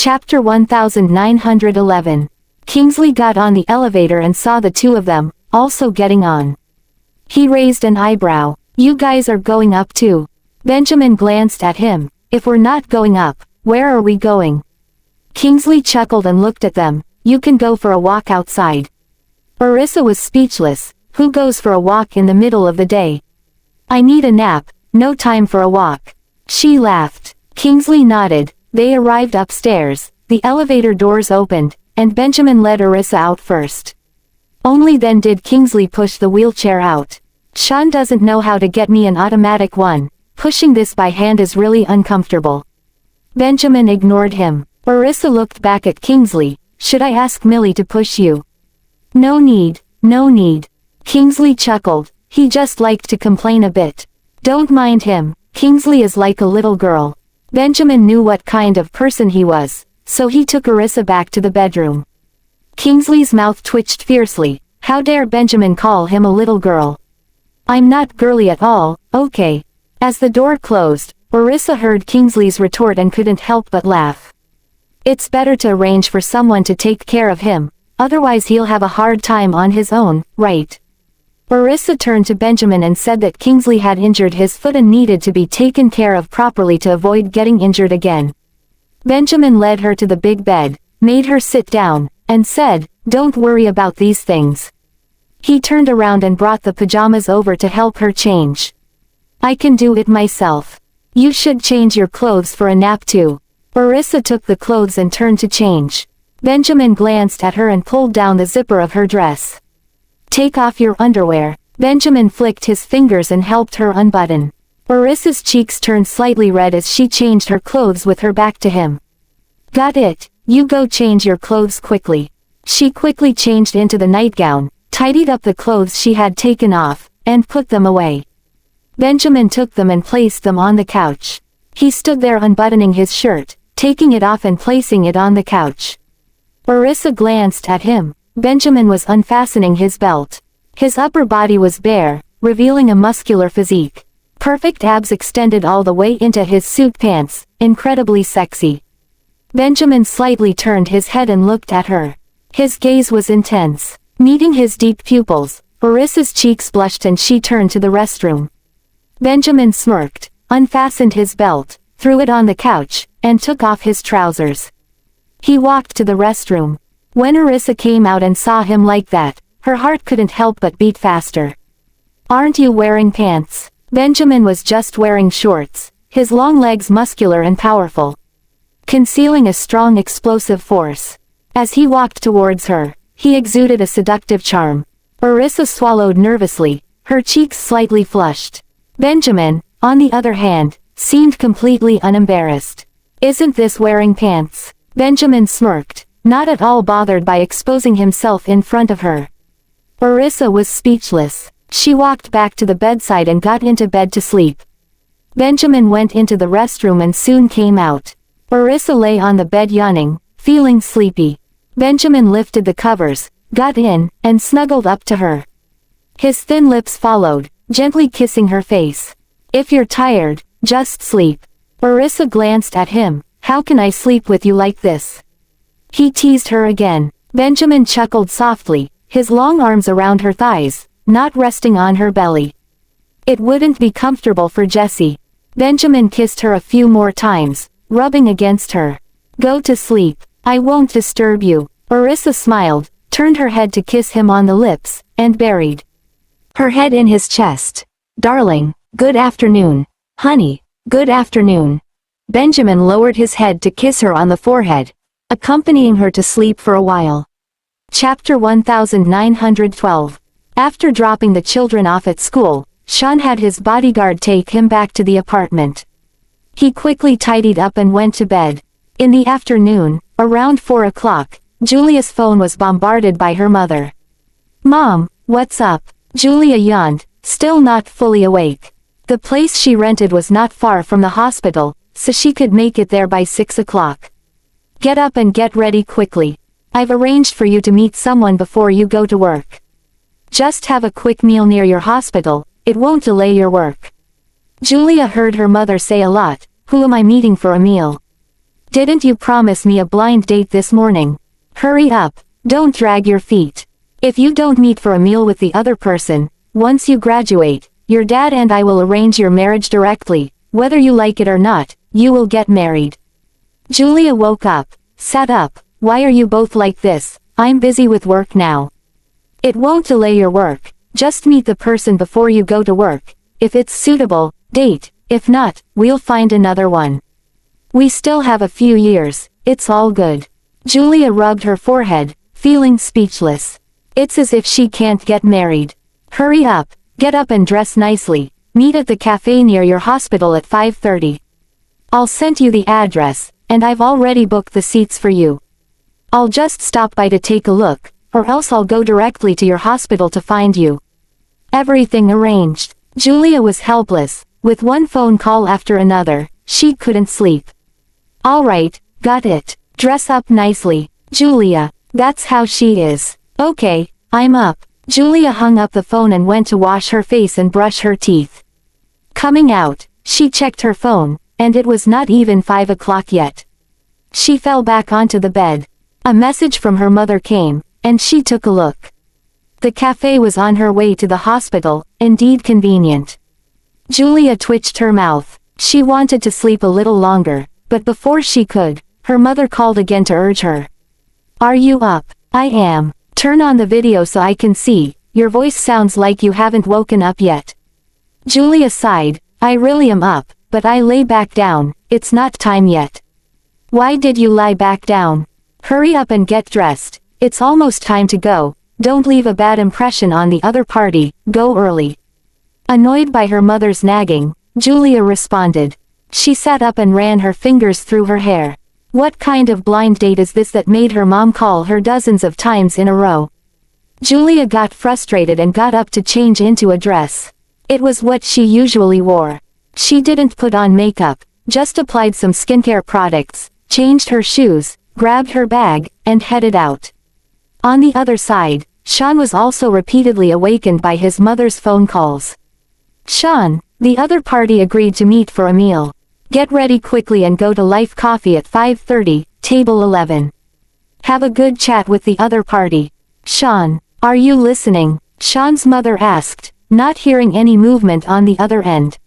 Chapter 1911. Kingsley got on the elevator and saw the two of them, also getting on. He raised an eyebrow. "You guys are going up too?" Benjamin glanced at him. "If we're not going up, where are we going?" Kingsley chuckled and looked at them. "You can go for a walk outside." Orissa was speechless. Who goes for a walk in the middle of the day? "I need a nap, no time for a walk." She laughed. Kingsley nodded. They arrived upstairs, the elevator doors opened, and Benjamin led Orissa out first. Only then did Kingsley push the wheelchair out. "Sean doesn't know how to get me an automatic one. Pushing this by hand is really uncomfortable." Benjamin ignored him. Orissa looked back at Kingsley. "Should I ask Millie to push you?" "No need, no need." Kingsley chuckled. He just liked to complain a bit. "Don't mind him, Kingsley is like a little girl." Benjamin knew what kind of person he was, so he took Orissa back to the bedroom. Kingsley's mouth twitched fiercely. How dare Benjamin call him a little girl? "I'm not girly at all, okay." As the door closed, Orissa heard Kingsley's retort and couldn't help but laugh. "It's better to arrange for someone to take care of him, otherwise he'll have a hard time on his own, right?" Orissa turned to Benjamin and said that Kingsley had injured his foot and needed to be taken care of properly to avoid getting injured again. Benjamin led her to the big bed, made her sit down, and said, "Don't worry about these things." He turned around and brought the pajamas over to help her change. "I can do it myself. You should change your clothes for a nap too." Orissa took the clothes and turned to change. Benjamin glanced at her and pulled down the zipper of her dress. "Take off your underwear." Benjamin flicked his fingers and helped her unbutton. Orissa's cheeks turned slightly red as she changed her clothes with her back to him. "Got it, you go change your clothes quickly." She quickly changed into the nightgown, tidied up the clothes she had taken off, and put them away. Benjamin took them and placed them on the couch. He stood there unbuttoning his shirt, taking it off and placing it on the couch. Orissa glanced at him. Benjamin was unfastening his belt. His upper body was bare, revealing a muscular physique. Perfect abs extended all the way into his suit pants, incredibly sexy. Benjamin slightly turned his head and looked at her. His gaze was intense. Meeting his deep pupils, Orissa's cheeks blushed and she turned to the restroom. Benjamin smirked, unfastened his belt, threw it on the couch, and took off his trousers. He walked to the restroom. When Orissa came out and saw him like that, her heart couldn't help but beat faster. "Aren't you wearing pants?" Benjamin was just wearing shorts, his long legs muscular and powerful, concealing a strong explosive force. As he walked towards her, he exuded a seductive charm. Orissa swallowed nervously, her cheeks slightly flushed. Benjamin, on the other hand, seemed completely unembarrassed. "Isn't this wearing pants?" Benjamin smirked, not at all bothered by exposing himself in front of her. Orissa was speechless. She walked back to the bedside and got into bed to sleep. Benjamin went into the restroom and soon came out. Orissa lay on the bed yawning, feeling sleepy. Benjamin lifted the covers, got in, and snuggled up to her. His thin lips followed, gently kissing her face. "If you're tired, just sleep." Orissa glanced at him. "How can I sleep with you like this?" He teased her again. Benjamin chuckled softly, his long arms around her thighs, not resting on her belly. "It wouldn't be comfortable for Jessie." Benjamin kissed her a few more times, rubbing against her. "Go to sleep. I won't disturb you." Orissa smiled, turned her head to kiss him on the lips, and buried her head in his chest. "Darling, good afternoon. Honey, good afternoon." Benjamin lowered his head to kiss her on the forehead, accompanying her to sleep for a while. Chapter 1912. After dropping the children off at school, Sean had his bodyguard take him back to the apartment. He quickly tidied up and went to bed. In the afternoon, around 4 o'clock, Julia's phone was bombarded by her mother. "Mom, what's up?" Julia yawned, still not fully awake. The place she rented was not far from the hospital, so she could make it there by 6 o'clock. "Get up and get ready quickly. I've arranged for you to meet someone before you go to work. Just have a quick meal near your hospital, it won't delay your work." Julia heard her mother say a lot, "Who am I meeting for a meal?" Didn't you promise me a blind date this morning? Hurry up, don't drag your feet. If you don't meet for a meal with the other person, once you graduate, your dad and I will arrange your marriage directly. Whether you like it or not, you will get married. Julia woke up, sat up. Why are you both like this? I'm busy with work now. It won't delay your work. Just meet the person before you go to work. If it's suitable, date. If not, we'll find another one. We still have a few years. It's all good. Julia rubbed her forehead, feeling speechless. It's as if she can't get married. Hurry up, get up and dress nicely. Meet at the cafe near your hospital at 5:30. I'll send you the address, and I've already booked the seats for you. I'll just stop by to take a look, or else I'll go directly to your hospital to find you. Everything arranged. Julia was helpless. With one phone call after another, she couldn't sleep. Alright, got it. Dress up nicely. Julia, that's how she is. Okay, I'm up. Julia hung up the phone and went to wash her face and brush her teeth. Coming out, she checked her phone, and it was not even 5 o'clock yet. She fell back onto the bed. A message from her mother came, and she took a look. The cafe was on her way to the hospital, indeed convenient. Julia twitched her mouth. She wanted to sleep a little longer, but before she could, her mother called again to urge her. Are you up? I am. Turn on the video so I can see. Your voice sounds like you haven't woken up yet. Julia sighed. I really am up, but I lay back down. It's not time yet. Why did you lie back down? Hurry up and get dressed. It's almost time to go. Don't leave a bad impression on the other party. Go early. Annoyed by her mother's nagging, Julia responded. She sat up and ran her fingers through her hair. What kind of blind date is this that made her mom call her dozens of times in a row? Julia got frustrated and got up to change into a dress. It was what she usually wore. She didn't put on makeup, just applied some skincare products, changed her shoes, grabbed her bag, and headed out. On the other side, Sean was also repeatedly awakened by his mother's phone calls. Sean, the other party agreed to meet for a meal. Get ready quickly and go to Life Coffee at 5:30, table 11. Have a good chat with the other party. Sean, are you listening? Sean's mother asked, not hearing any movement on the other end.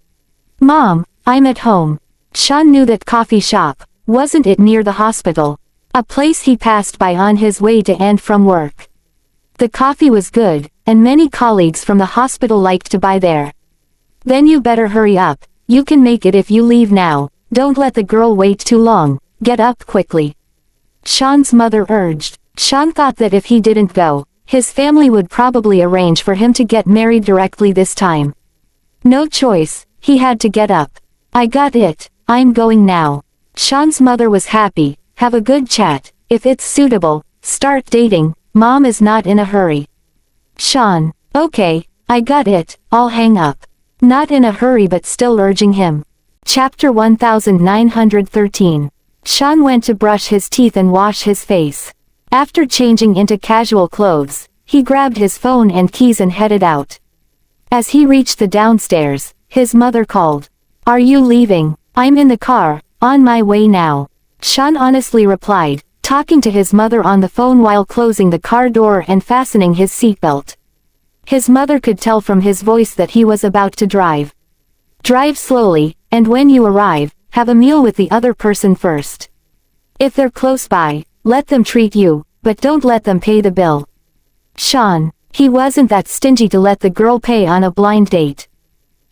Mom, I'm at home. Sean knew that coffee shop. Wasn't it near the hospital? A place he passed by on his way to and from work. The coffee was good, and many colleagues from the hospital liked to buy there. Then you better hurry up. You can make it if you leave now. Don't let the girl wait too long. Get up quickly. Sean's mother urged. Sean thought that if he didn't go, his family would probably arrange for him to get married directly this time. No choice, he had to get up. I got it, I'm going now. Sean's mother was happy. Have a good chat. If it's suitable, start dating. Mom is not in a hurry. Sean, okay, I got it, I'll hang up. Not in a hurry but still urging him. Chapter 1913. Sean went to brush his teeth and wash his face. After changing into casual clothes, he grabbed his phone and keys and headed out. As he reached the downstairs, his mother called. Are you leaving? I'm in the car, on my way now. Sean honestly replied, talking to his mother on the phone while closing the car door and fastening his seatbelt. His mother could tell from his voice that he was about to drive. Drive slowly, and when you arrive, have a meal with the other person first. If they're close by, let them treat you, but don't let them pay the bill. Sean, he wasn't that stingy to let the girl pay on a blind date.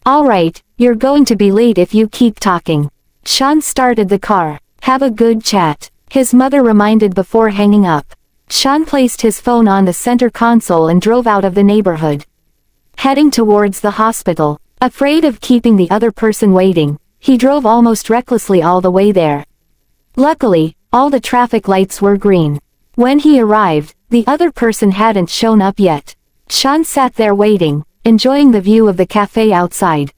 Alright, you're going to be late if you keep talking. Sean started the car. Have a good chat, his mother reminded before hanging up. Sean placed his phone on the center console and drove out of the neighborhood. Heading towards the hospital, afraid of keeping the other person waiting, he drove almost recklessly all the way there. Luckily, all the traffic lights were green. When he arrived, the other person hadn't shown up yet. Sean sat there waiting, enjoying the view of the cafe outside.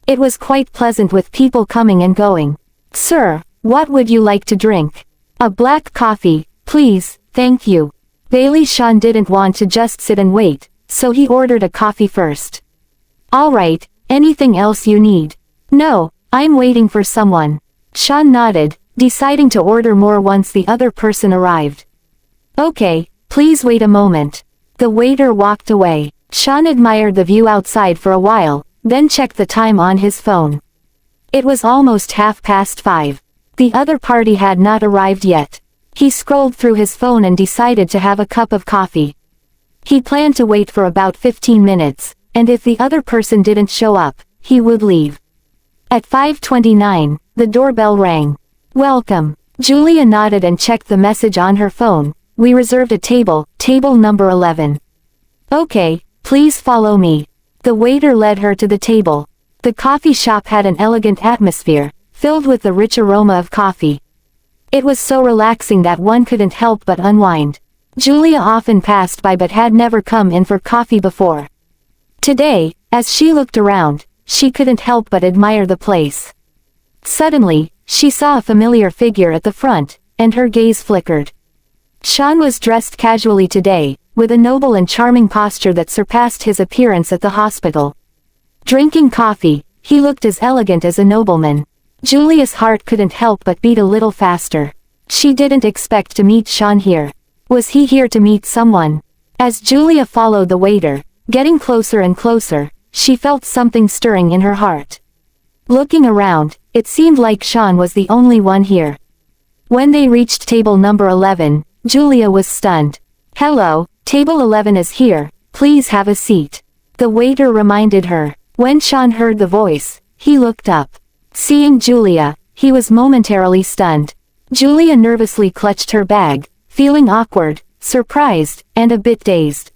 It was quite pleasant with people coming and going. Sir, what would you like to drink? A black coffee, please. Thank you. Bailey. Sean didn't want to just sit and wait, so he ordered a coffee first. Alright, anything else you need? No, I'm waiting for someone. Sean nodded, deciding to order more once the other person arrived. Okay, please wait a moment. The waiter walked away. Sean admired the view outside for a while, then checked the time on his phone. It was almost 5:30. The other party had not arrived yet. He scrolled through his phone and decided to have a cup of coffee. He planned to wait for about 15 minutes, and if the other person didn't show up, he would leave. At 5:29, the doorbell rang. Welcome. Julia nodded and checked the message on her phone. We reserved a table, table number 11. Okay, please follow me. The waiter led her to the table. The coffee shop had an elegant atmosphere, filled with the rich aroma of coffee. It was so relaxing that one couldn't help but unwind. Julia often passed by but had never come in for coffee before. Today, as she looked around, she couldn't help but admire the place. Suddenly, she saw a familiar figure at the front, and her gaze flickered. Sean was dressed casually today, with a noble and charming posture that surpassed his appearance at the hospital. Drinking coffee, he looked as elegant as a nobleman. Julia's heart couldn't help but beat a little faster. She didn't expect to meet Sean here. Was he here to meet someone? As Julia followed the waiter, getting closer and closer, she felt something stirring in her heart. Looking around, it seemed like Sean was the only one here. When they reached table number 11, Julia was stunned. Hello, table 11 is here, please have a seat. The waiter reminded her. When Sean heard the voice, he looked up. Seeing Julia, he was momentarily stunned. Julia nervously clutched her bag, feeling awkward, surprised, and a bit dazed.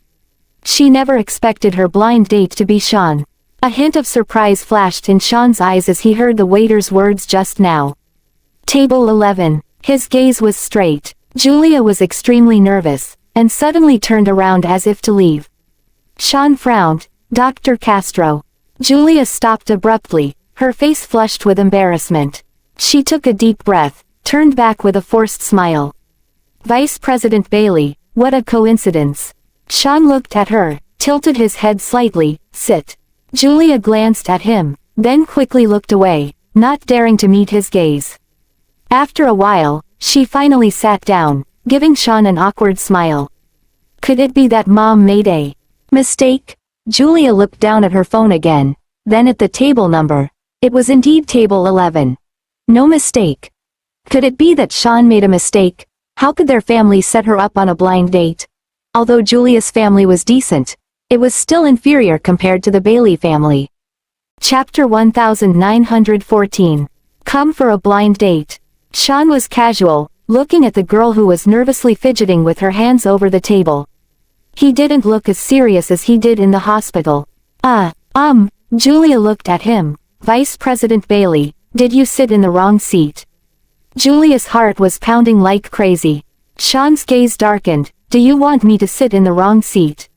She never expected her blind date to be Sean. A hint of surprise flashed in Sean's eyes as he heard the waiter's words just now. Table 11. His gaze was straight. Julia was extremely nervous, and suddenly turned around as if to leave. Sean frowned. Dr. Castro. Julia stopped abruptly, her face flushed with embarrassment. She took a deep breath, turned back with a forced smile. Vice President Bailey, what a coincidence. Sean looked at her, tilted his head slightly. Sit. Julia glanced at him, then quickly looked away, not daring to meet his gaze. After a while, she finally sat down, giving Sean an awkward smile. Could it be that Mom made a mistake? Julia looked down at her phone again, then at the table number. It was indeed table 11. No mistake. Could it be that Sean made a mistake? How could their family set her up on a blind date? Although Julia's family was decent, it was still inferior compared to the Bailey family. Chapter 1914. Come for a blind date. Sean was casual, looking at the girl who was nervously fidgeting with her hands over the table. He didn't look as serious as he did in the hospital. Julia looked at him. Vice President Bailey, did you sit in the wrong seat? Julia's heart was pounding like crazy. Sean's gaze darkened. Do you want me to sit in the wrong seat?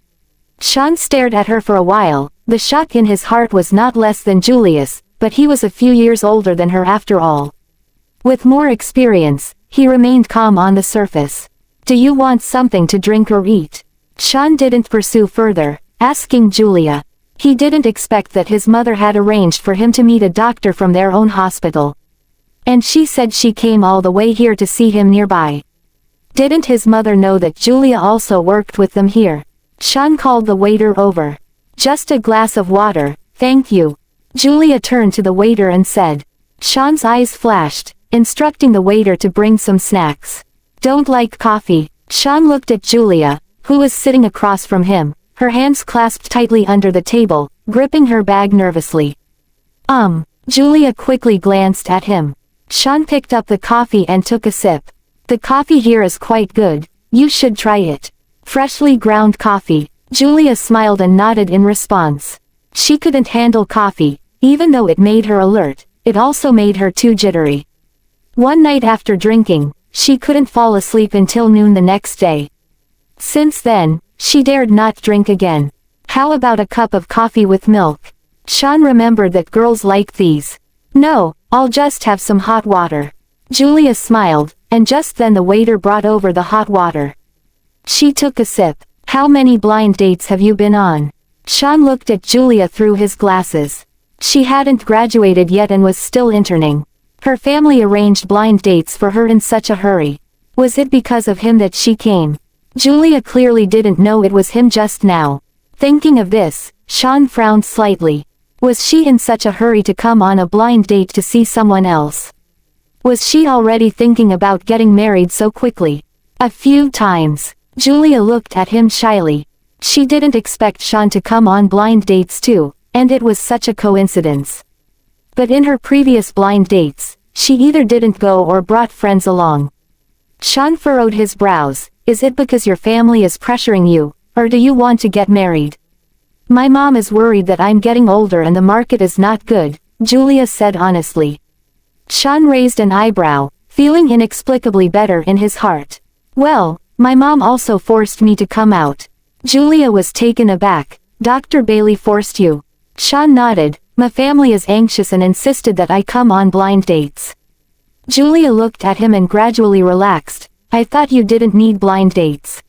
Sean stared at her for a while. The shock in his heart was not less than Julia's, but he was a few years older than her after all. With more experience, he remained calm on the surface. Do you want something to drink or eat? Sean didn't pursue further, asking Julia. He didn't expect that his mother had arranged for him to meet a doctor from their own hospital. And she said she came all the way here to see him nearby. Didn't his mother know that Julia also worked with them here? Sean called the waiter over. Just a glass of water, thank you. Julia turned to the waiter and said. Sean's eyes flashed, instructing the waiter to bring some snacks. Don't like coffee. Sean looked at Julia, who was sitting across from him, her hands clasped tightly under the table, gripping her bag nervously. Julia quickly glanced at him. Sean picked up the coffee and took a sip. The coffee here is quite good, you should try it. Freshly ground coffee. Julia smiled and nodded in response. She couldn't handle coffee, even though it made her alert, it also made her too jittery. One night after drinking, she couldn't fall asleep until noon the next day. Since then, she dared not drink again. How about a cup of coffee with milk? Sean remembered that girls liked these. No, I'll just have some hot water. Julia smiled, and just then the waiter brought over the hot water. She took a sip. How many blind dates have you been on? Sean looked at Julia through his glasses. She hadn't graduated yet and was still interning. Her family arranged blind dates for her in such a hurry. Was it because of him that she came? Julia clearly didn't know it was him just now. Thinking of this, Sean frowned slightly. Was she in such a hurry to come on a blind date to see someone else? Was she already thinking about getting married so quickly? A few times, Julia looked at him shyly. She didn't expect Sean to come on blind dates too, and it was such a coincidence. But in her previous blind dates, she either didn't go or brought friends along. Sean furrowed his brows. Is it because your family is pressuring you, or do you want to get married? My mom is worried that I'm getting older and the market is not good, Julia said honestly. Sean raised an eyebrow, feeling inexplicably better in his heart. Well, my mom also forced me to come out. Julia was taken aback. Dr. Bailey forced you? Sean nodded. My family is anxious and insisted that I come on blind dates. Julia looked at him and gradually relaxed. I thought you didn't need blind dates.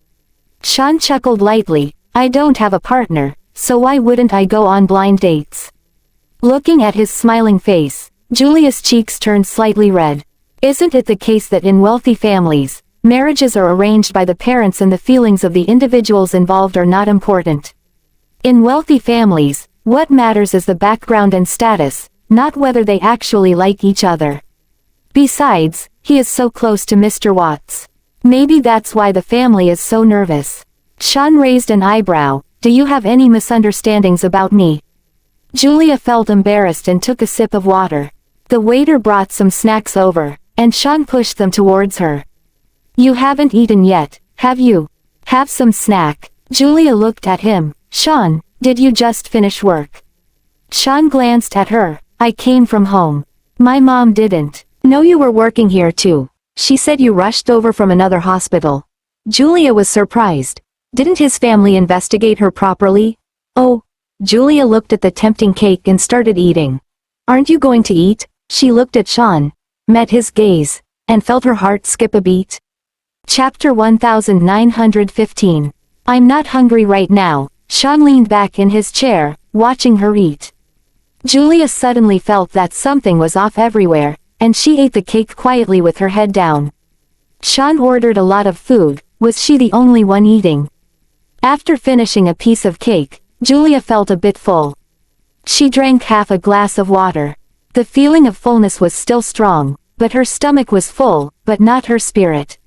Sean chuckled lightly. I don't have a partner, so why wouldn't I go on blind dates? Looking at his smiling face, Julia's cheeks turned slightly red. Isn't it the case that in wealthy families, marriages are arranged by the parents and the feelings of the individuals involved are not important? In wealthy families, what matters is the background and status, not whether they actually like each other. Besides, he is so close to Mr. Watts. Maybe that's why the family is so nervous. Sean raised an eyebrow. Do you have any misunderstandings about me? Julia felt embarrassed and took a sip of water. The waiter brought some snacks over, and Sean pushed them towards her. You haven't eaten yet, have you? Have some snack. Julia looked at him. Sean, did you just finish work? Sean glanced at her. I came from home. My mom didn't know you were working here too. She said you rushed over from another hospital. Julia was surprised. Didn't his family investigate her properly? Oh. Julia looked at the tempting cake and started eating. Aren't you going to eat? She looked at Sean, met his gaze, and felt her heart skip a beat. Chapter 1915. I'm not hungry right now. Sean leaned back in his chair, watching her eat. Julia suddenly felt that something was off everywhere, and she ate the cake quietly with her head down. Sean ordered a lot of food. Was she the only one eating? After finishing a piece of cake, Julia felt a bit full. She drank half a glass of water. The feeling of fullness was still strong, but her stomach was full, but not her spirit.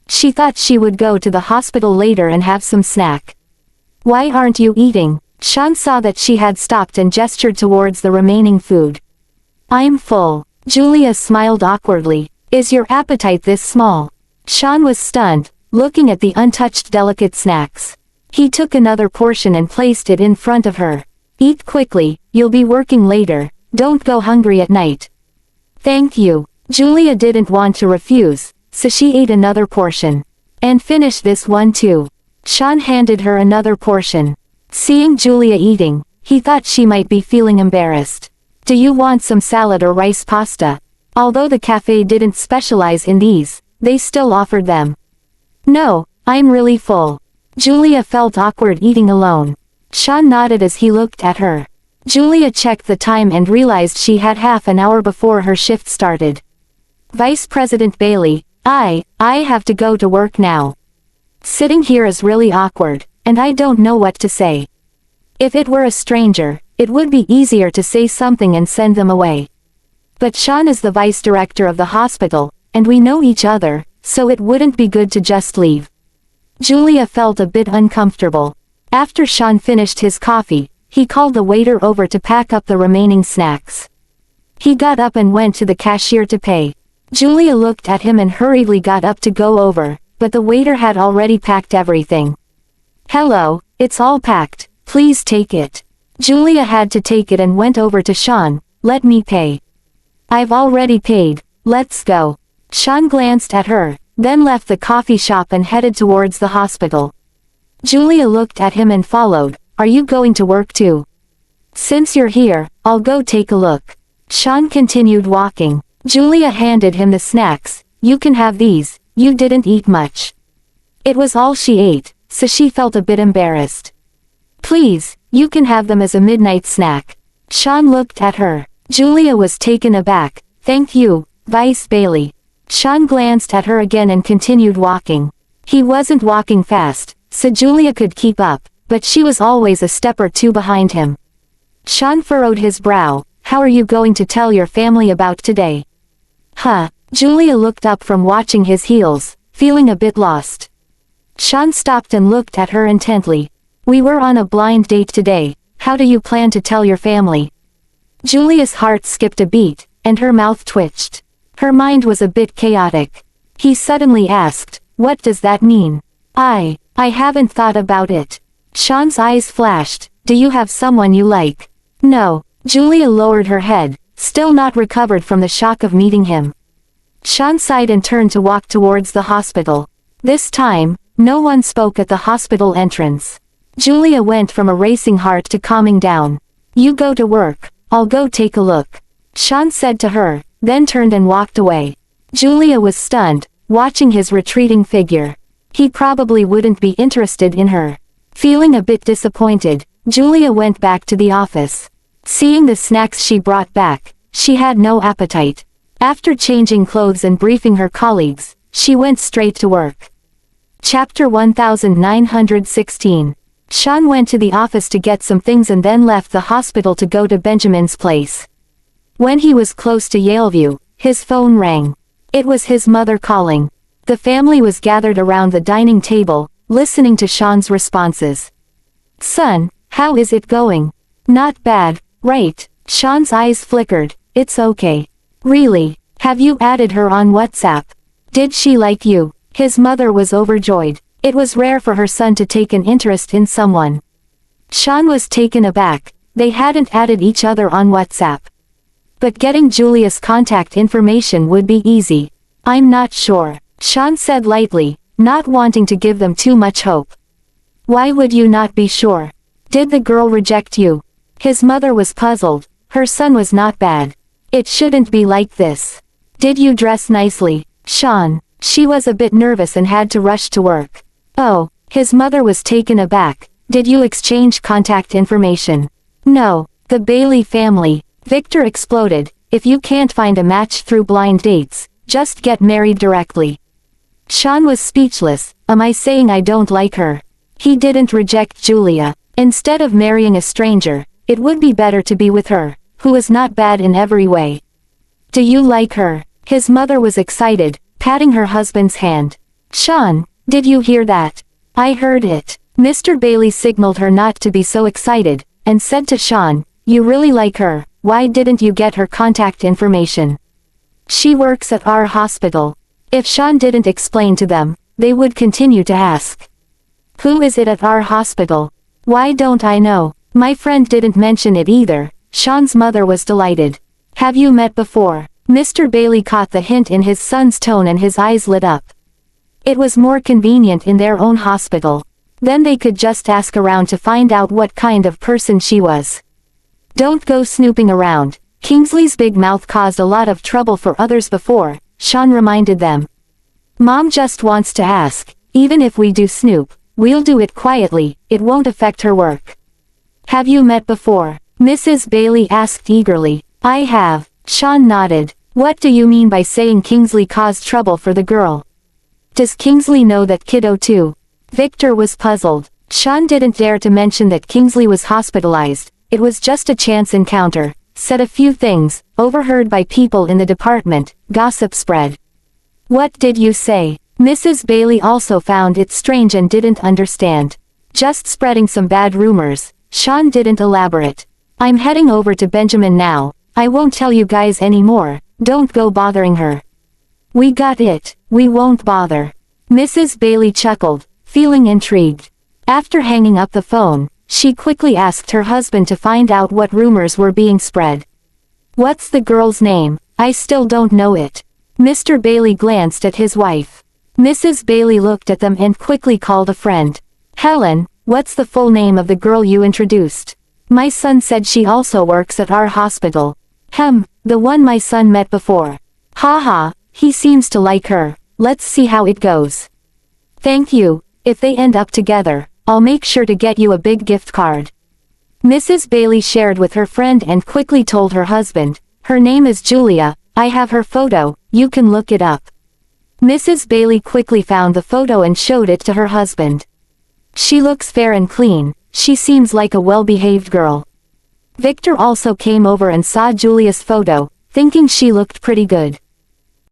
She thought she would go to the hospital later and have some snack. Why aren't you eating? Sean saw that she had stopped and gestured towards the remaining food. I'm full. Julia smiled awkwardly. Is your appetite this small? Sean was stunned, looking at the untouched delicate snacks. He took another portion and placed it in front of her. Eat quickly, you'll be working later, don't go hungry at night. Thank you. Julia didn't want to refuse, so she ate another portion. And finish this one too. Sean handed her another portion. Seeing Julia eating, he thought she might be feeling embarrassed. Do you want some salad or rice pasta? Although the cafe didn't specialize in these, they still offered them. No, I'm really full. Julia felt awkward eating alone. Sean nodded as he looked at her. Julia checked the time and realized she had half an hour before her shift started. Vice President Bailey, I have to go to work now. Sitting here is really awkward, and I don't know what to say. If it were a stranger, it would be easier to say something and send them away. But Sean is the vice director of the hospital, and we know each other, so it wouldn't be good to just leave. Julia felt a bit uncomfortable. After Sean finished his coffee, he called the waiter over to pack up the remaining snacks. He got up and went to the cashier to pay. Julia looked at him and hurriedly got up to go over, but the waiter had already packed everything. Hello, it's all packed, please take it. Julia had to take it and went over to Sean. Let me pay. I've already paid, let's go. Sean glanced at her, then left the coffee shop and headed towards the hospital. Julia looked at him and followed. Are you going to work too? Since you're here, I'll go take a look. Sean continued walking. Julia handed him the snacks. You can have these, you didn't eat much. It was all she ate, so she felt a bit embarrassed. Please, you can have them as a midnight snack. Sean looked at her. Julia was taken aback. Thank you, Vice Bailey. Sean glanced at her again and continued walking. He wasn't walking fast, so Julia could keep up, but she was always a step or two behind him. Sean furrowed his brow. How are you going to tell your family about today? Julia looked up from watching his heels, feeling a bit lost. Sean stopped and looked at her intently. We were on a blind date today. How do you plan to tell your family? Julia's heart skipped a beat, and her mouth twitched. Her mind was a bit chaotic. He suddenly asked, what does that mean? I haven't thought about it. Sean's eyes flashed. Do you have someone you like? No. Julia lowered her head, still not recovered from the shock of meeting him. Sean sighed and turned to walk towards the hospital. This time, no one spoke at the hospital entrance. Julia went from a racing heart to calming down. You go to work, I'll go take a look. Sean said to her, then turned and walked away. Julia was stunned, watching his retreating figure. He probably wouldn't be interested in her. Feeling a bit disappointed, Julia went back to the office. Seeing the snacks she brought back, she had no appetite. After changing clothes and briefing her colleagues, she went straight to work. Chapter 1916. Sean went to the office to get some things and then left the hospital to go to Benjamin's place. When he was close to Yaleview, his phone rang. It was his mother calling. The family was gathered around the dining table, listening to Sean's responses. Son, how is it going? Not bad, right? Sean's eyes flickered. It's okay. Really? Have you added her on WhatsApp? Did she like you? His mother was overjoyed. It was rare for her son to take an interest in someone. Sean was taken aback. They hadn't added each other on WhatsApp. But getting Julia's contact information would be easy. I'm not sure, Sean said lightly, not wanting to give them too much hope. Why would you not be sure? Did the girl reject you? His mother was puzzled. Her son was not bad. It shouldn't be like this. Did you dress nicely, Sean? She was a bit nervous and had to rush to work. Oh, his mother was taken aback. Did you exchange contact information? No, the Bailey family. Victor exploded. If you can't find a match through blind dates, just get married directly. Sean was speechless. Am I saying I don't like her? He didn't reject Julia. Instead of marrying a stranger, it would be better to be with her, who is not bad in every way. Do you like her? His mother was excited, patting her husband's hand. Sean, did you hear that? I heard it. Mr. Bailey signaled her not to be so excited, and said to Sean, you really like her, why didn't you get her contact information? She works at our hospital. If Sean didn't explain to them, they would continue to ask. Who is it at our hospital? Why don't I know? My friend didn't mention it either. Sean's mother was delighted. Have you met before? Mr. Bailey caught the hint in his son's tone and his eyes lit up. It was more convenient in their own hospital. Then they could just ask around to find out what kind of person she was. Don't go snooping around. Kingsley's big mouth caused a lot of trouble for others before, Sean reminded them. Mom just wants to ask. Even if we do snoop, we'll do it quietly, it won't affect her work. Have you met before? Mrs. Bailey asked eagerly. I have. Sean nodded. What do you mean by saying Kingsley caused trouble for the girl? Does Kingsley know that kiddo too? Victor was puzzled. Sean didn't dare to mention that Kingsley was hospitalized. It was just a chance encounter. Said a few things, overheard by people in the department, gossip spread. What did you say? Mrs. Bailey also found it strange and didn't understand. Just spreading some bad rumors. Sean didn't elaborate. I'm heading over to Benjamin now. I won't tell you guys anymore. Don't go bothering her. We got it. We won't bother. Mrs. Bailey chuckled, feeling intrigued. After hanging up the phone, she quickly asked her husband to find out what rumors were being spread. What's the girl's name? I still don't know it. Mr. Bailey glanced at his wife. Mrs. Bailey looked at them and quickly called a friend. Helen, what's the full name of the girl you introduced? My son said she also works at our hospital. The one my son met before. Haha, he seems to like her. Let's see how it goes. Thank you. If they end up together, I'll make sure to get you a big gift card. Mrs. Bailey shared with her friend and quickly told her husband, her name is Julia, I have her photo, you can look it up. Mrs. Bailey quickly found the photo and showed it to her husband. She looks fair and clean, she seems like a well-behaved girl. Victor also came over and saw Julia's photo, thinking she looked pretty good.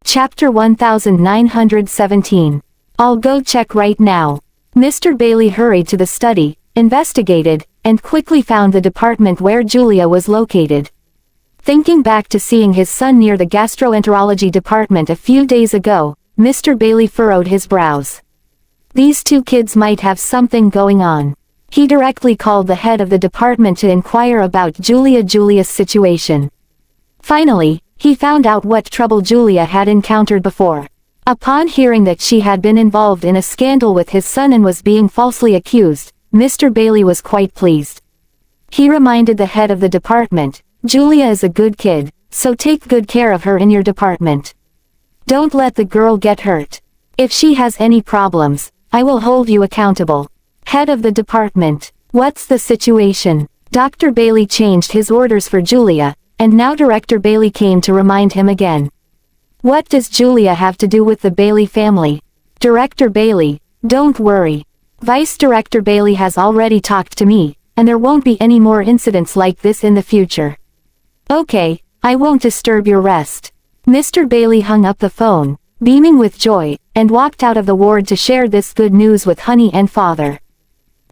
Chapter 1917. I'll go check right now. Mr. Bailey hurried to the study, investigated, and quickly found the department where Julia was located. Thinking back to seeing his son near the gastroenterology department a few days ago, Mr. Bailey furrowed his brows. These two kids might have something going on. He directly called the head of the department to inquire about Julia's situation. Finally, he found out what trouble Julia had encountered before. Upon hearing that she had been involved in a scandal with his son and was being falsely accused, Mr. Bailey was quite pleased. He reminded the head of the department, Julia is a good kid, so take good care of her in your department. Don't let the girl get hurt. If she has any problems, I will hold you accountable. Head of the department, what's the situation? Dr. Bailey changed his orders for Julia, and now Director Bailey came to remind him again. What does Julia have to do with the Bailey family? Director Bailey, don't worry. Vice Director Bailey has already talked to me, and there won't be any more incidents like this in the future. Okay, I won't disturb your rest. Mr. Bailey hung up the phone, beaming with joy, and walked out of the ward to share this good news with Honey and Father.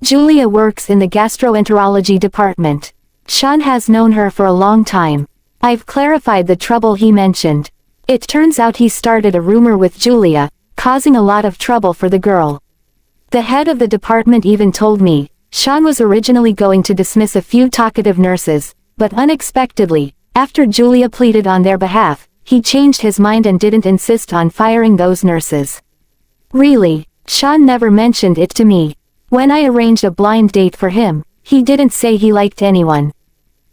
Julia works in the gastroenterology department. Sean has known her for a long time. I've clarified the trouble he mentioned. It turns out he started a rumor with Julia, causing a lot of trouble for the girl. The head of the department even told me, Sean was originally going to dismiss a few talkative nurses, but unexpectedly, after Julia pleaded on their behalf, he changed his mind and didn't insist on firing those nurses. Really, Sean never mentioned it to me. When I arranged a blind date for him, he didn't say he liked anyone.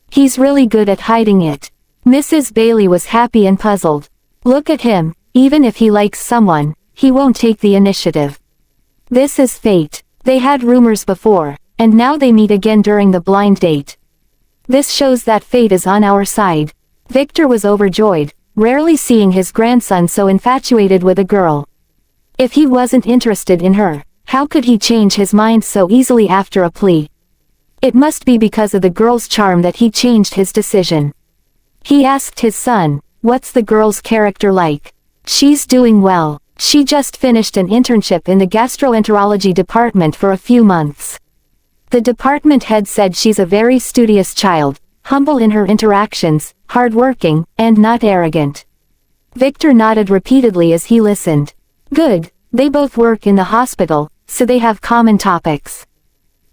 He's really good at hiding it. Mrs. Bailey was happy and puzzled. Look at him, even if he likes someone, he won't take the initiative. This is fate. They had rumors before, and now they meet again during the blind date. This shows that fate is on our side. Victor was overjoyed, rarely seeing his grandson so infatuated with a girl. If he wasn't interested in her, how could he change his mind so easily after a plea? It must be because of the girl's charm that he changed his decision. He asked his son, what's the girl's character like? She's doing well. She just finished an internship in the gastroenterology department for a few months. The department head said she's a very studious child, humble in her interactions, hardworking, and not arrogant. Victor nodded repeatedly as he listened. Good, they both work in the hospital, so they have common topics.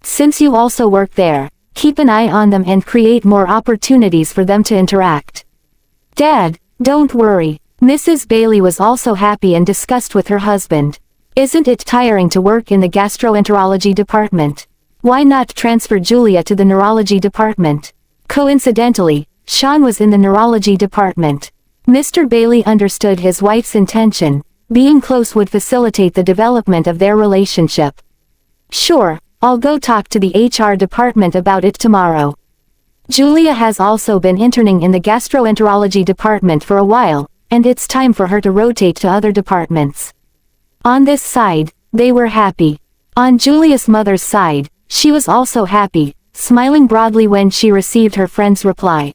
Since you also work there, keep an eye on them and create more opportunities for them to interact. Dad, don't worry. Mrs. Bailey was also happy and discussed with her husband. Isn't it tiring to work in the gastroenterology department? Why not transfer Julia to the neurology department? Coincidentally, Sean was in the neurology department. Mr. Bailey understood his wife's intention. Being close would facilitate the development of their relationship. Sure, I'll go talk to the HR department about it tomorrow. Julia has also been interning in the gastroenterology department for a while, and it's time for her to rotate to other departments. On this side, they were happy. On Julia's mother's side, she was also happy, smiling broadly when she received her friend's reply.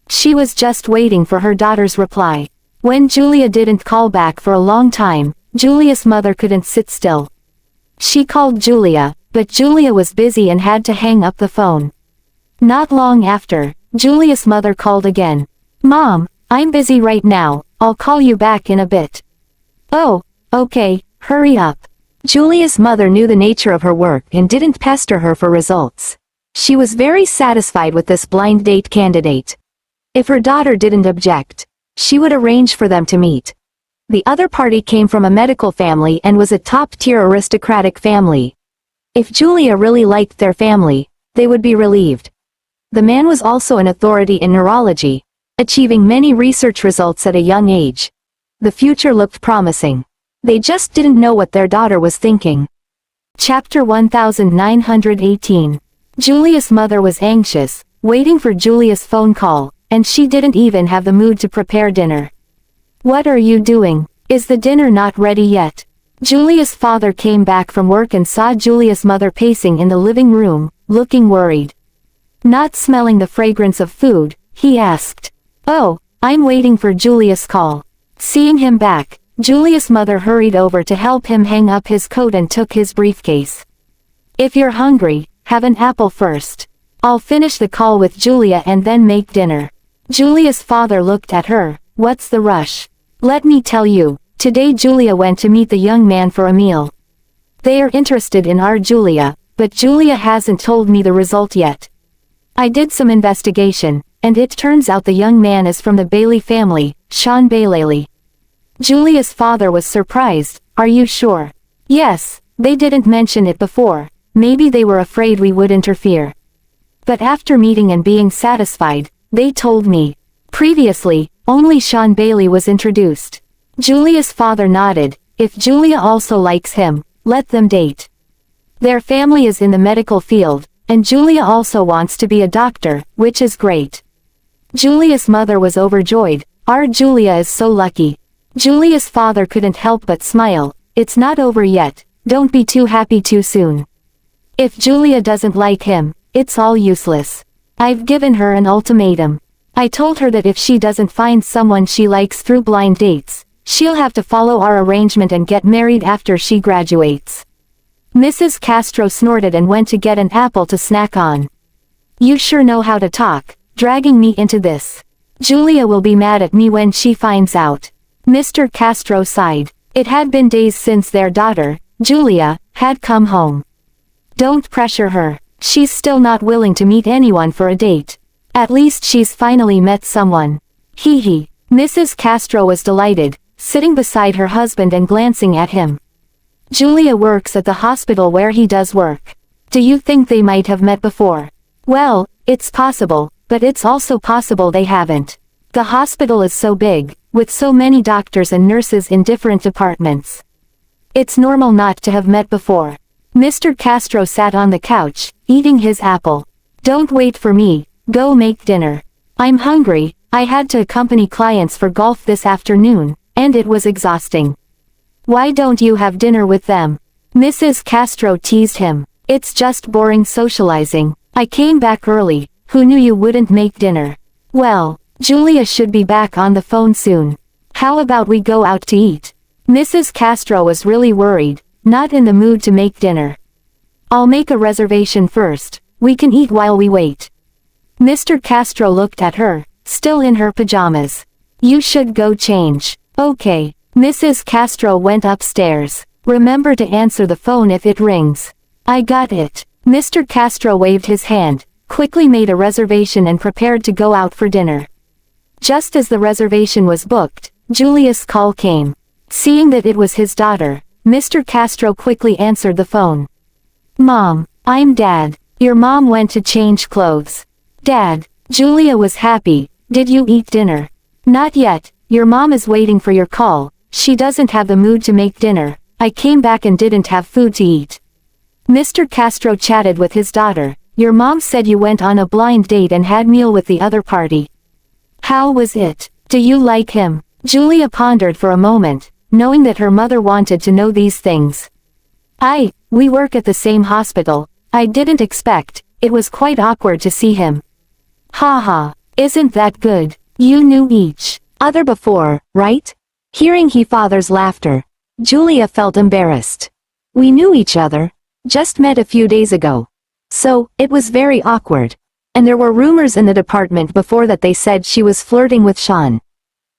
She was just waiting for her daughter's reply. When Julia didn't call back for a long time, Julia's mother couldn't sit still. She called Julia, but Julia was busy and had to hang up the phone. Not long after, Julia's mother called again. Mom, I'm busy right now, I'll call you back in a bit. Oh, okay, hurry up. Julia's mother knew the nature of her work and didn't pester her for results. She was very satisfied with this blind date candidate. If her daughter didn't object, she would arrange for them to meet. The other party came from a medical family and was a top-tier aristocratic family. If Julia really liked their family, they would be relieved. The man was also an authority in neurology, achieving many research results at a young age. The future looked promising. They just didn't know what their daughter was thinking. Chapter 1918. Julia's mother was anxious, waiting for Julia's phone call, and she didn't even have the mood to prepare dinner. What are you doing? Is the dinner not ready yet? Julia's father came back from work and saw Julia's mother pacing in the living room, looking worried. Not smelling the fragrance of food, he asked. Oh, I'm waiting for Julia's call. Seeing him back, Julia's mother hurried over to help him hang up his coat and took his briefcase. If you're hungry, have an apple first. I'll finish the call with Julia and then make dinner. Julia's father looked at her. What's the rush? Let me tell you, today Julia went to meet the young man for a meal. They are interested in our Julia, but Julia hasn't told me the result yet. I did some investigation, and it turns out the young man is from the Bailey family, Sean Bailey. Julia's father was surprised. Are you sure? Yes, they didn't mention it before. Maybe they were afraid we would interfere. But after meeting and being satisfied, they told me. Previously, only Sean Bailey was introduced. Julia's father nodded. If Julia also likes him, let them date. Their family is in the medical field, and Julia also wants to be a doctor, which is great. Julia's mother was overjoyed. Our Julia is so lucky. Julia's father couldn't help but smile. It's not over yet, don't be too happy too soon. If Julia doesn't like him, it's all useless. I've given her an ultimatum. I told her that if she doesn't find someone she likes through blind dates, she'll have to follow our arrangement and get married after she graduates. Mrs. Castro snorted and went to get an apple to snack on. You sure know how to talk, dragging me into this. Julia will be mad at me when she finds out. Mr. Castro sighed. It had been days since their daughter, Julia, had come home. Don't pressure her. She's still not willing to meet anyone for a date. At least she's finally met someone. Hee hee. Mrs. Castro was delighted, sitting beside her husband and glancing at him. Julia works at the hospital where he does work. Do you think they might have met before? Well, it's possible, but it's also possible they haven't. The hospital is so big, with so many doctors and nurses in different departments. It's normal not to have met before. Mr. Castro sat on the couch, eating his apple. Don't wait for me, go make dinner. I'm hungry. I had to accompany clients for golf this afternoon, and it was exhausting. Why don't you have dinner with them? Mrs. Castro teased him. It's just boring socializing. I came back early. Who knew you wouldn't make dinner? Well, Julia should be back on the phone soon. How about we go out to eat? Mrs. Castro was really worried, not in the mood to make dinner. I'll make a reservation first. We can eat while we wait. Mr. Castro looked at her, still in her pajamas. You should go change. Okay. Mrs. Castro went upstairs. Remember to answer the phone if it rings. I got it. Mr. Castro waved his hand, quickly made a reservation and prepared to go out for dinner. Just as the reservation was booked, Julia's call came. Seeing that it was his daughter, Mr. Castro quickly answered the phone. Mom, I'm Dad. Your mom went to change clothes. Dad, Julia was happy. Did you eat dinner? Not yet. Your mom is waiting for your call. She doesn't have the mood to make dinner. I came back and didn't have food to eat. Mr. Castro chatted with his daughter. Your mom said you went on a blind date and had meal with the other party. How was it? Do you like him? Julia pondered for a moment, knowing that her mother wanted to know these things. We work at the same hospital. I didn't expect. It was quite awkward to see him. Ha ha. Isn't that good? You knew each other before, right? Hearing her father's laughter, Julia felt embarrassed. We knew each other. Just met a few days ago. So, it was very awkward. And there were rumors in the department before that they said she was flirting with Sean.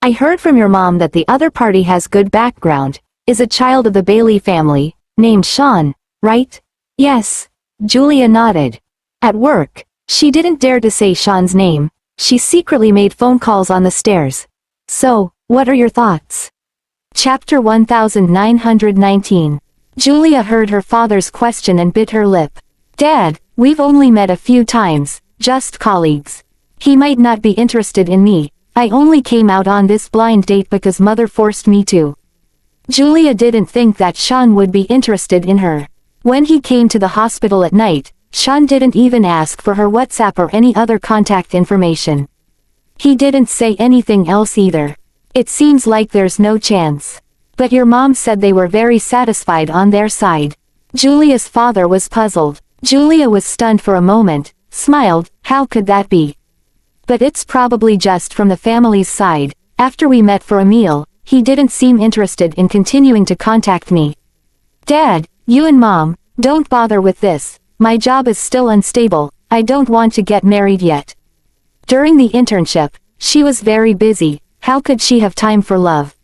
I heard from your mom that the other party has good background, is a child of the Bailey family, named Sean, right? Yes. Julia nodded. At work, she didn't dare to say Sean's name. She secretly made phone calls on the stairs. So, what are your thoughts? Chapter 1919. Julia heard her father's question and bit her lip. Dad, we've only met a few times, just colleagues. He might not be interested in me. I only came out on this blind date because mother forced me to. Julia didn't think that Sean would be interested in her. When he came to the hospital at night, Sean didn't even ask for her WhatsApp or any other contact information. He didn't say anything else either. It seems like there's no chance. But your mom said they were very satisfied on their side. Julia's father was puzzled. Julia was stunned for a moment, smiled, how could that be? But it's probably just from the family's side. After we met for a meal, he didn't seem interested in continuing to contact me. Dad, you and Mom, don't bother with this. My job is still unstable, I don't want to get married yet. During the internship, she was very busy, how could she have time for love?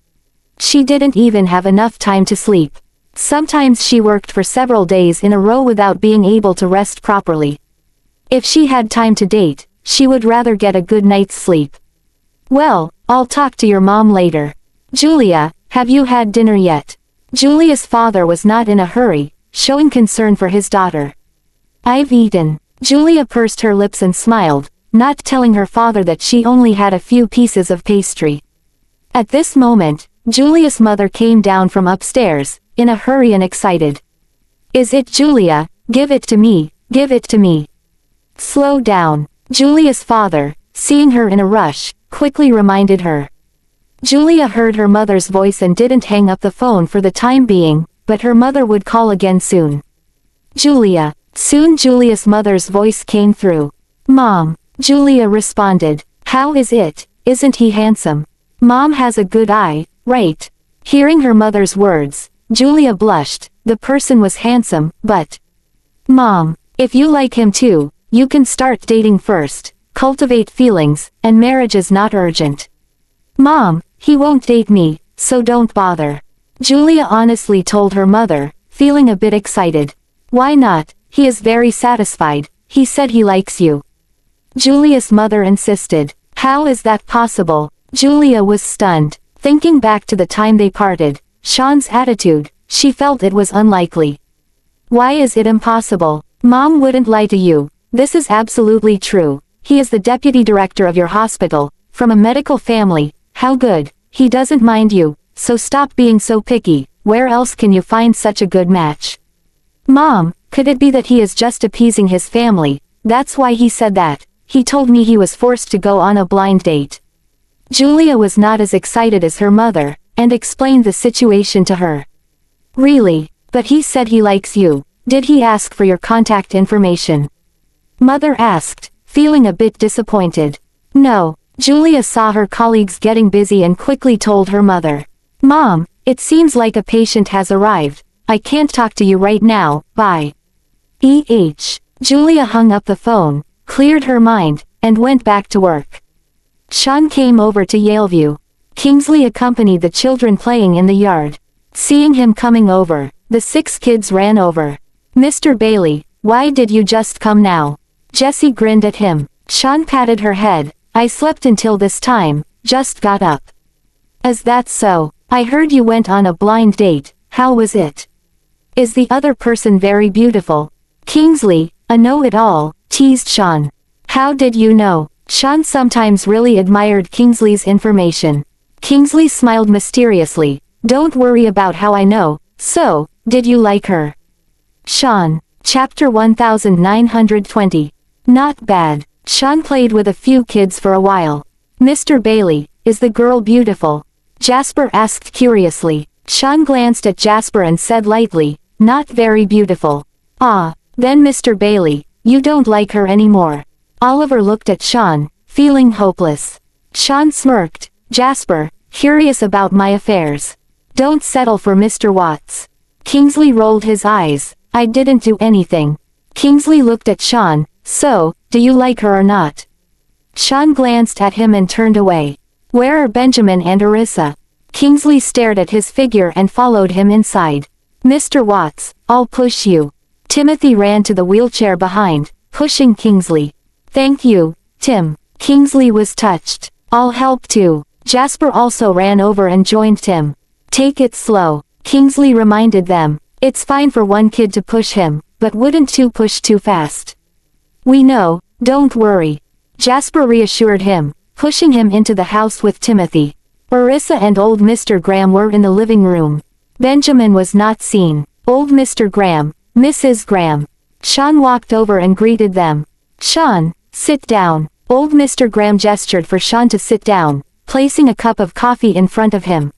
She didn't even have enough time to sleep. Sometimes she worked for several days in a row without being able to rest properly. If she had time to date, she would rather get a good night's sleep. Well, I'll talk to your mom later. Julia, have you had dinner yet? Julia's father was not in a hurry, showing concern for his daughter. I've eaten. Julia pursed her lips and smiled, not telling her father that she only had a few pieces of pastry. At this moment, Julia's mother came down from upstairs, in a hurry and excited. Is it Julia? Give it to me, give it to me. Slow down. Julia's father, seeing her in a rush, quickly reminded her. Julia heard her mother's voice and didn't hang up the phone for the time being, but her mother would call again soon. Julia. Soon Julia's mother's voice came through. Mom. Julia responded. How is it? Isn't he handsome? Mom has a good eye, right? Hearing her mother's words, Julia blushed. The person was handsome, but... Mom, if you like him too, you can start dating first, cultivate feelings, and marriage is not urgent. Mom, he won't date me, so don't bother. Julia honestly told her mother, feeling a bit excited. Why not? He is very satisfied, he said he likes you. Julia's mother insisted. How is that possible? Julia was stunned. Thinking back to the time they parted, Sean's attitude, she felt it was unlikely. Why is it impossible? Mom wouldn't lie to you. This is absolutely true. He is the deputy director of your hospital, from a medical family. How good. He doesn't mind you, so stop being so picky. Where else can you find such a good match? Mom, could it be that he is just appeasing his family? That's why he said that. He told me he was forced to go on a blind date. Julia was not as excited as her mother, and explained the situation to her. Really? But he said he likes you. Did he ask for your contact information? Mother asked, feeling a bit disappointed. No. Julia saw her colleagues getting busy and quickly told her mother. Mom, it seems like a patient has arrived. I can't talk to you right now, bye. Julia hung up the phone, cleared her mind, and went back to work. Sean came over to Yaleview. Kingsley accompanied the children playing in the yard. Seeing him coming over, the 6 kids ran over. Mr. Bailey, why did you just come now? Jessie grinned at him. Sean patted her head. I slept until this time, just got up. Is that so? I heard you went on a blind date, how was it? Is the other person very beautiful? Kingsley, a know-it-all, teased Sean. How did you know? Sean sometimes really admired Kingsley's information. Kingsley smiled mysteriously. Don't worry about how I know. So, did you like her? Sean. Chapter 1920. Not bad. Sean played with a few kids for a while. Mr. Bailey, is the girl beautiful? Jasper asked curiously. Sean glanced at Jasper and said lightly, not very beautiful. Ah, then Mr. Bailey, you don't like her anymore. Oliver looked at Sean, feeling hopeless. Sean smirked. Jasper, curious about my affairs. Don't settle for Mr. Watts. Kingsley rolled his eyes. I didn't do anything. Kingsley looked at Sean. So, do you like her or not? Sean glanced at him and turned away. Where are Benjamin and Arissa? Kingsley stared at his figure and followed him inside. Mr. Watts, I'll push you. Timothy ran to the wheelchair behind, pushing Kingsley. Thank you, Tim. Kingsley was touched. I'll help too. Jasper also ran over and joined Tim. Take it slow. Kingsley reminded them. It's fine for one kid to push him, but wouldn't two push too fast? We know, don't worry. Jasper reassured him, pushing him into the house with Timothy. Arissa and old Mr. Graham were in the living room. Benjamin was not seen. Old Mr. Graham, Mrs. Graham. Sean walked over and greeted them. Sean, sit down. Old Mr. Graham gestured for Sean to sit down, placing a cup of coffee in front of him.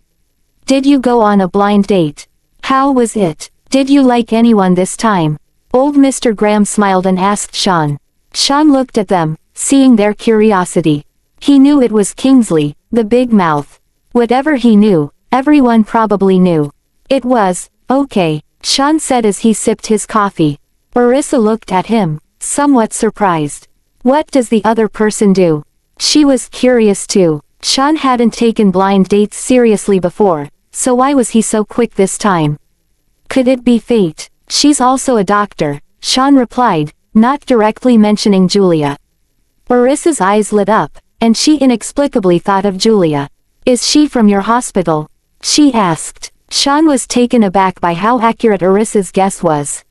Did you go on a blind date? How was it? Did you like anyone this time? Old Mr. Graham smiled and asked Sean. Sean looked at them, seeing their curiosity. He knew it was Kingsley, the big mouth. Whatever he knew, everyone probably knew. It was, okay, Sean said as he sipped his coffee. Orissa looked at him, somewhat surprised. What does the other person do? She was curious too. Sean hadn't taken blind dates seriously before, so why was he so quick this time? Could it be fate? She's also a doctor, Sean replied, not directly mentioning Julia. Orissa's eyes lit up, and she inexplicably thought of Julia. Is she from your hospital? She asked. Sean was taken aback by how accurate Orissa's guess was.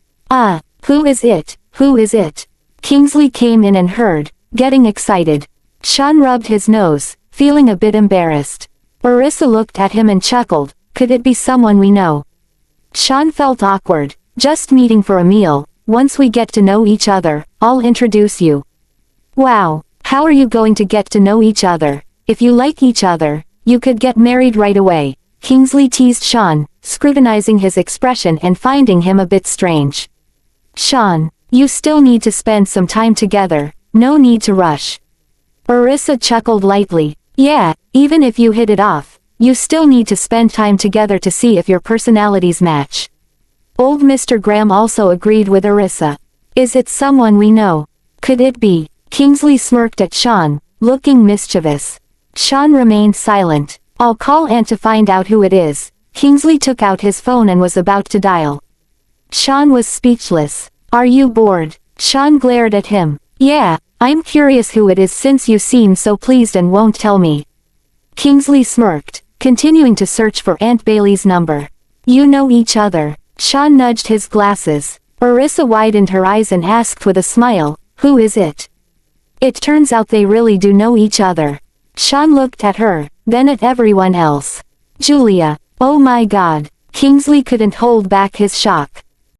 Who is it? Who is it? Kingsley came in and heard, getting excited. Sean rubbed his nose, feeling a bit embarrassed. Orissa looked at him and chuckled, could it be someone we know? Sean felt awkward, just meeting for a meal, once we get to know each other, I'll introduce you. Wow, how are you going to get to know each other? If you like each other, you could get married right away, Kingsley teased Sean, scrutinizing his expression and finding him a bit strange. Sean, you still need to spend some time together, no need to rush. Orissa chuckled lightly. Yeah, even if you hit it off, you still need to spend time together to see if your personalities match. Old Mr. Graham also agreed with Orissa. Is it someone we know? Could it be? Kingsley smirked at Sean, looking mischievous. Sean remained silent. I'll call Aunt to find out who it is. Kingsley took out his phone and was about to dial. Sean was speechless. Are you bored? Sean glared at him. Yeah, I'm curious who it is since you seem so pleased and won't tell me. Kingsley smirked, continuing to search for Aunt Bailey's number. You know each other. Sean nudged his glasses. Orissa widened her eyes and asked with a smile, who is it? It turns out they really do know each other. Sean looked at her, then at everyone else. Julia. Oh my God. Kingsley couldn't hold back his shock.